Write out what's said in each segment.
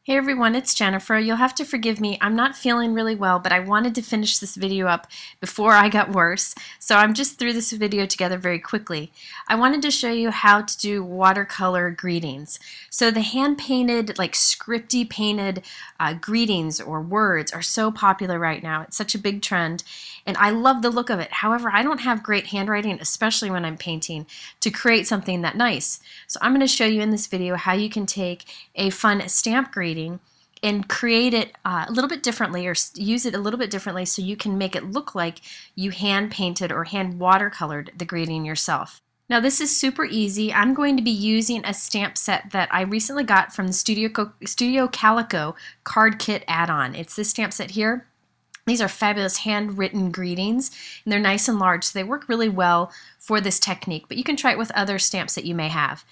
Hey everyone, it's Jennifer. You'll have to forgive me. I'm not feeling really well, but I wanted to finish this video up before I got worse, so I'm just threw this video together very quickly. I wanted to show you how to do watercolor greetings. So the hand-painted, like scripty painted greetings or words are so popular right now. It's such a big trend, and I love the look of it. However, I don't have great handwriting, especially when I'm painting, to create something that nice. So I'm going to show you in this video how you can take a fun stamp greeting and create it a little bit differently, or use it a little bit differently so you can make it look like you hand painted or hand watercolored the greeting yourself. Now this is super easy. I'm going to be using a stamp set that I recently got from the Studio Calico card kit add-on. It's this stamp set here. These are fabulous handwritten greetings, and they're nice and large, so they work really well for this technique, but you can try it with other stamps that you may have.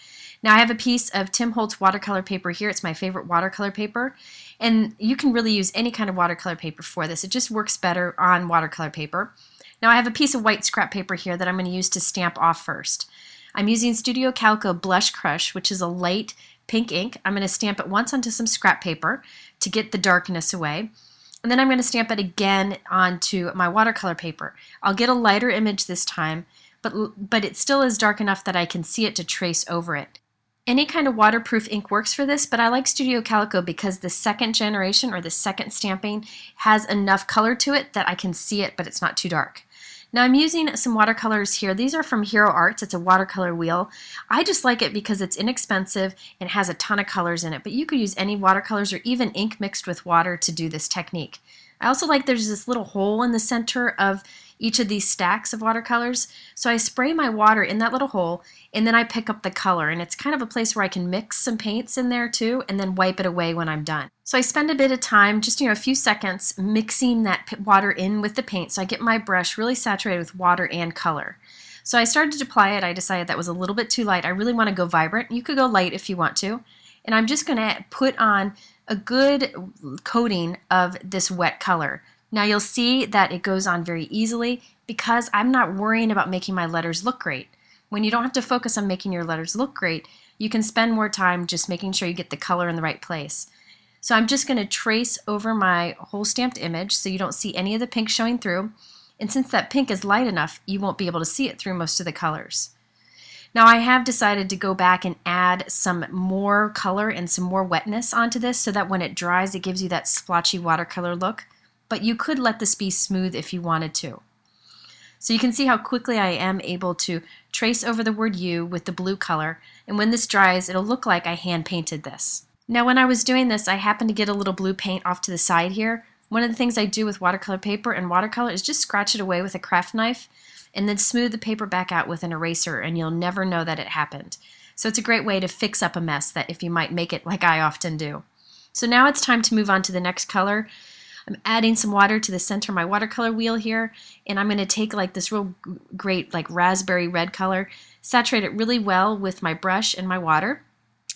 Now I have a piece of Tim Holtz watercolor paper here. It's my favorite watercolor paper, and you can really use any kind of watercolor paper for this. It just works better on watercolor paper. Now I have a piece of white scrap paper here that I'm going to use to stamp off first. I'm using Studio Calico Blush Crush, which is a light pink ink. I'm going to stamp it once onto some scrap paper to get the darkness away. And then I'm going to stamp it again onto my watercolor paper. I'll get a lighter image this time, but it still is dark enough that I can see it to trace over it. Any kind of waterproof ink works for this, but I like Studio Calico because the second generation, or the second stamping, has enough color to it that I can see it, but it's not too dark. Now I'm using some watercolors here. These are from Hero Arts. It's a watercolor wheel. I just like it because it's inexpensive and has a ton of colors in it, but you could use any watercolors or even ink mixed with water to do this technique. I also like there's this little hole in the center of each of these stacks of watercolors, so I spray my water in that little hole and then I pick up the color, and it's kind of a place where I can mix some paints in there too and then wipe it away when I'm done. So I spend a bit of time, just a few seconds, mixing that water in with the paint so I get my brush really saturated with water and color. So I started to apply it. I decided that was a little bit too light. I really want to go vibrant. You could go light if you want to. And I'm just going to put on a good coating of this wet color. Now you'll see that it goes on very easily because I'm not worrying about making my letters look great. When you don't have to focus on making your letters look great, you can spend more time just making sure you get the color in the right place. So I'm just going to trace over my whole stamped image so you don't see any of the pink showing through. And since that pink is light enough, you won't be able to see it through most of the colors. Now I have decided to go back and add some more color and some more wetness onto this so that when it dries it gives you that splotchy watercolor look, but you could let this be smooth if you wanted to. So you can see how quickly I am able to trace over the word you with the blue color, and when this dries it'll look like I hand painted this. Now when I was doing this I happened to get a little blue paint off to the side here. One of the things I do with watercolor paper and watercolor is just scratch it away with a craft knife and then smooth the paper back out with an eraser, and you'll never know that it happened. So it's a great way to fix up a mess that if you might make it like I often do. So now it's time to move on to the next color. I'm adding some water to the center of my watercolor wheel here, and I'm going to take like this real great like raspberry red color, saturate it really well with my brush and my water,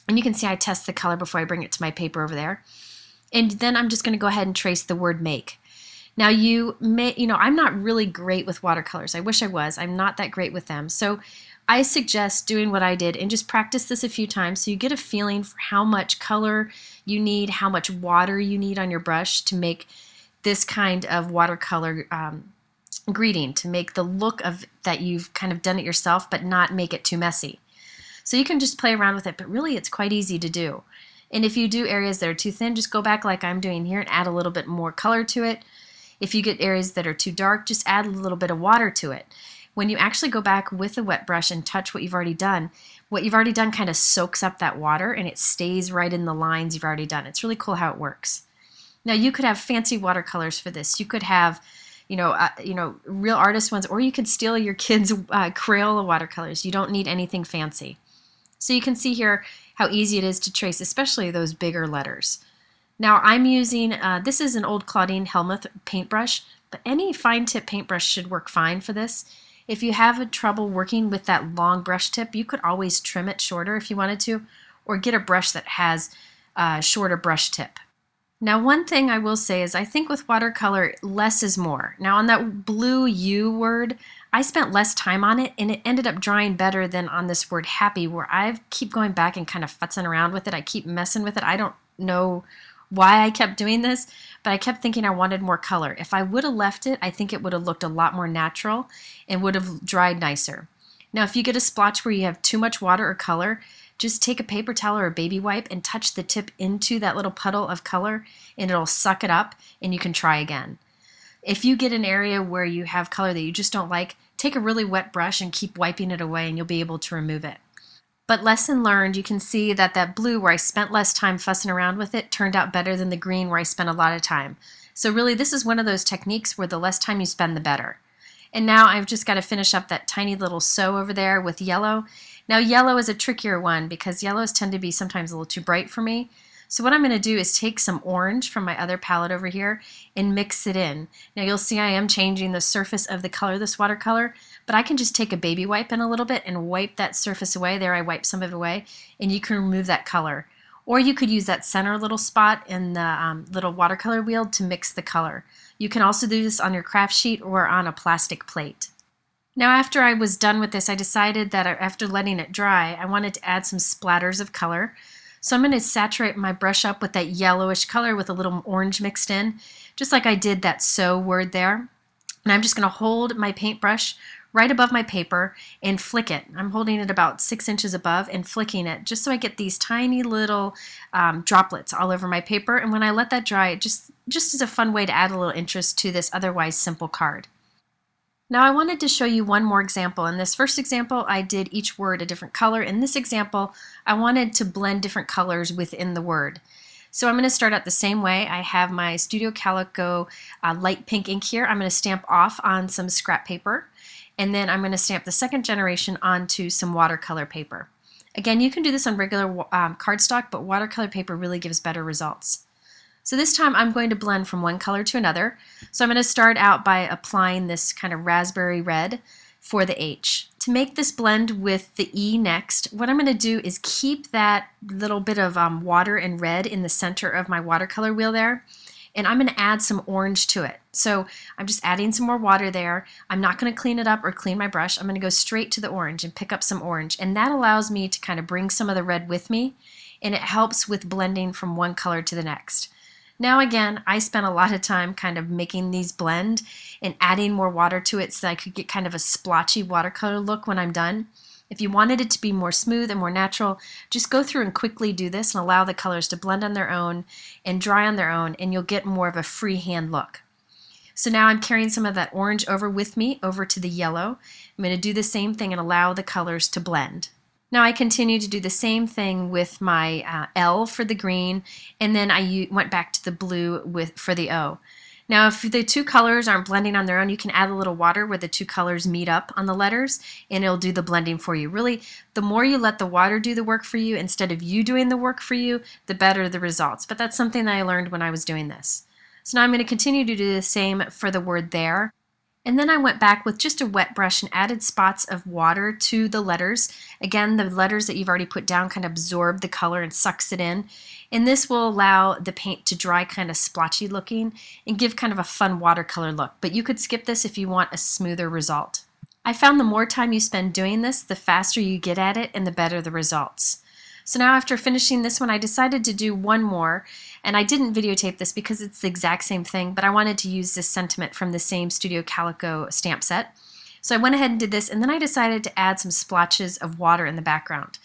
and you can see I test the color before I bring it to my paper over there. And then I'm just going to go ahead and trace the word make. Now you may, I'm not really great with watercolors. I wish I was. I'm not that great with them. So I suggest doing what I did and just practice this a few times so you get a feeling for how much color you need, how much water you need on your brush to make this kind of watercolor greeting, to make the look of that you've kind of done it yourself but not make it too messy. So you can just play around with it, but really it's quite easy to do. And if you do areas that are too thin, just go back like I'm doing here and add a little bit more color to it. If you get areas that are too dark, just add a little bit of water to it. When you actually go back with a wet brush and touch what you've already done kind of soaks up that water and it stays right in the lines you've already done. It's really cool how it works. Now you could have fancy watercolors for this. You could have, real artist ones, or you could steal your kids' Crayola watercolors. You don't need anything fancy. So you can see here how easy it is to trace, especially those bigger letters. Now I'm using, this is an old Claudine Hellmuth paintbrush, but any fine tip paintbrush should work fine for this. If you have trouble working with that long brush tip, you could always trim it shorter if you wanted to, or get a brush that has a shorter brush tip. Now one thing I will say is I think with watercolor, less is more. Now on that blue U word, I spent less time on it and it ended up drying better than on this word happy, where I keep going back and kind of futzing around with it. I keep messing with it. I don't know why I kept doing this, but I kept thinking I wanted more color. If I would have left it, I think it would have looked a lot more natural and would have dried nicer. Now, if you get a splotch where you have too much water or color, just take a paper towel or a baby wipe and touch the tip into that little puddle of color and it'll suck it up and you can try again. If you get an area where you have color that you just don't like, take a really wet brush and keep wiping it away and you'll be able to remove it. But lesson learned, you can see that that blue where I spent less time fussing around with it turned out better than the green where I spent a lot of time. So really this is one of those techniques where the less time you spend the better. And now I've just got to finish up that tiny little sew over there with yellow. Now yellow is a trickier one because yellows tend to be sometimes a little too bright for me. So what I'm going to do is take some orange from my other palette over here and mix it in. Now you'll see I am changing the surface of the color of this watercolor, but I can just take a baby wipe in a little bit and wipe that surface away. There, I wiped some of it away, and you can remove that color. Or you could use that center little spot in the little watercolor wheel to mix the color. You can also do this on your craft sheet or on a plastic plate. Now after I was done with this, I decided that after letting it dry, I wanted to add some splatters of color. So I'm going to saturate my brush up with that yellowish color with a little orange mixed in, just like I did that sew word there. And I'm just going to hold my paintbrush right above my paper and flick it. I'm holding it about 6 inches above and flicking it just so I get these tiny little droplets all over my paper. And when I let that dry, it just is a fun way to add a little interest to this otherwise simple card. Now I wanted to show you one more example. In this first example, I did each word a different color. In this example, I wanted to blend different colors within the word. So I'm going to start out the same way. I have my Studio Calico light pink ink here. I'm going to stamp off on some scrap paper, and then I'm going to stamp the second generation onto some watercolor paper. Again, you can do this on regular cardstock, but watercolor paper really gives better results. So this time I'm going to blend from one color to another. So I'm going to start out by applying this kind of raspberry red for the H. To make this blend with the E next, what I'm going to do is keep that little bit of water and red in the center of my watercolor wheel there, and I'm going to add some orange to it. So I'm just adding some more water there. I'm not going to clean it up or clean my brush. I'm going to go straight to the orange and pick up some orange, and that allows me to kind of bring some of the red with me, and it helps with blending from one color to the next. Now again, I spent a lot of time kind of making these blend and adding more water to it so that I could get kind of a splotchy watercolor look when I'm done. If you wanted it to be more smooth and more natural, just go through and quickly do this and allow the colors to blend on their own and dry on their own, and you'll get more of a freehand look. So now I'm carrying some of that orange over with me over to the yellow. I'm going to do the same thing and allow the colors to blend. Now I continue to do the same thing with my L for the green, and then I went back to the blue for the O. Now if the two colors aren't blending on their own, you can add a little water where the two colors meet up on the letters, and it'll do the blending for you. Really, the more you let the water do the work for you instead of you doing the work for you, the better the results. But that's something that I learned when I was doing this. So now I'm going to continue to do the same for the word there. And then I went back with just a wet brush and added spots of water to the letters. Again, the letters that you've already put down kind of absorb the color and sucks it in. And this will allow the paint to dry kind of splotchy looking and give kind of a fun watercolor look. But you could skip this if you want a smoother result. I found the more time you spend doing this, the faster you get at it and the better the results. So now after finishing this one, I decided to do one more, and I didn't videotape this because it's the exact same thing, but I wanted to use this sentiment from the same Studio Calico stamp set. So I went ahead and did this, and then I decided to add some splotches of water in the background.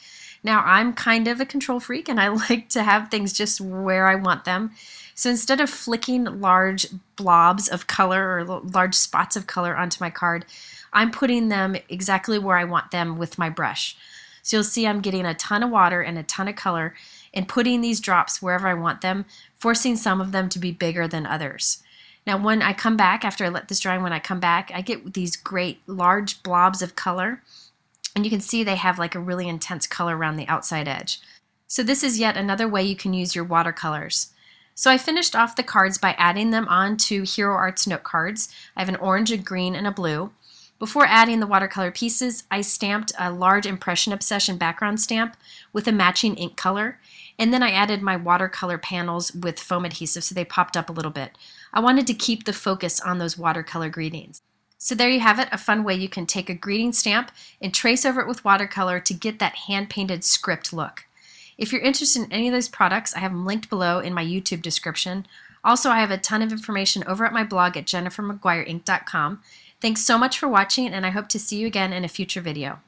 Now I'm kind of a control freak, and I like to have things just where I want them. So instead of flicking large blobs of color or large spots of color onto my card, I'm putting them exactly where I want them with my brush. So you'll see I'm getting a ton of water and a ton of color and putting these drops wherever I want them, forcing some of them to be bigger than others. Now when I come back, after I let this dry, when I come back, I get these great large blobs of color, and you can see they have like a really intense color around the outside edge. So this is yet another way you can use your watercolors. So I finished off the cards by adding them onto Hero Arts note cards. I have an orange, a green, and a blue. Before adding the watercolor pieces, I stamped a large Impression Obsession background stamp with a matching ink color, and then I added my watercolor panels with foam adhesive so they popped up a little bit. I wanted to keep the focus on those watercolor greetings. So there you have it, a fun way you can take a greeting stamp and trace over it with watercolor to get that hand-painted script look. If you're interested in any of those products, I have them linked below in my YouTube description. Also, I have a ton of information over at my blog at jennifermcguireinc.com. Thanks so much for watching, and I hope to see you again in a future video.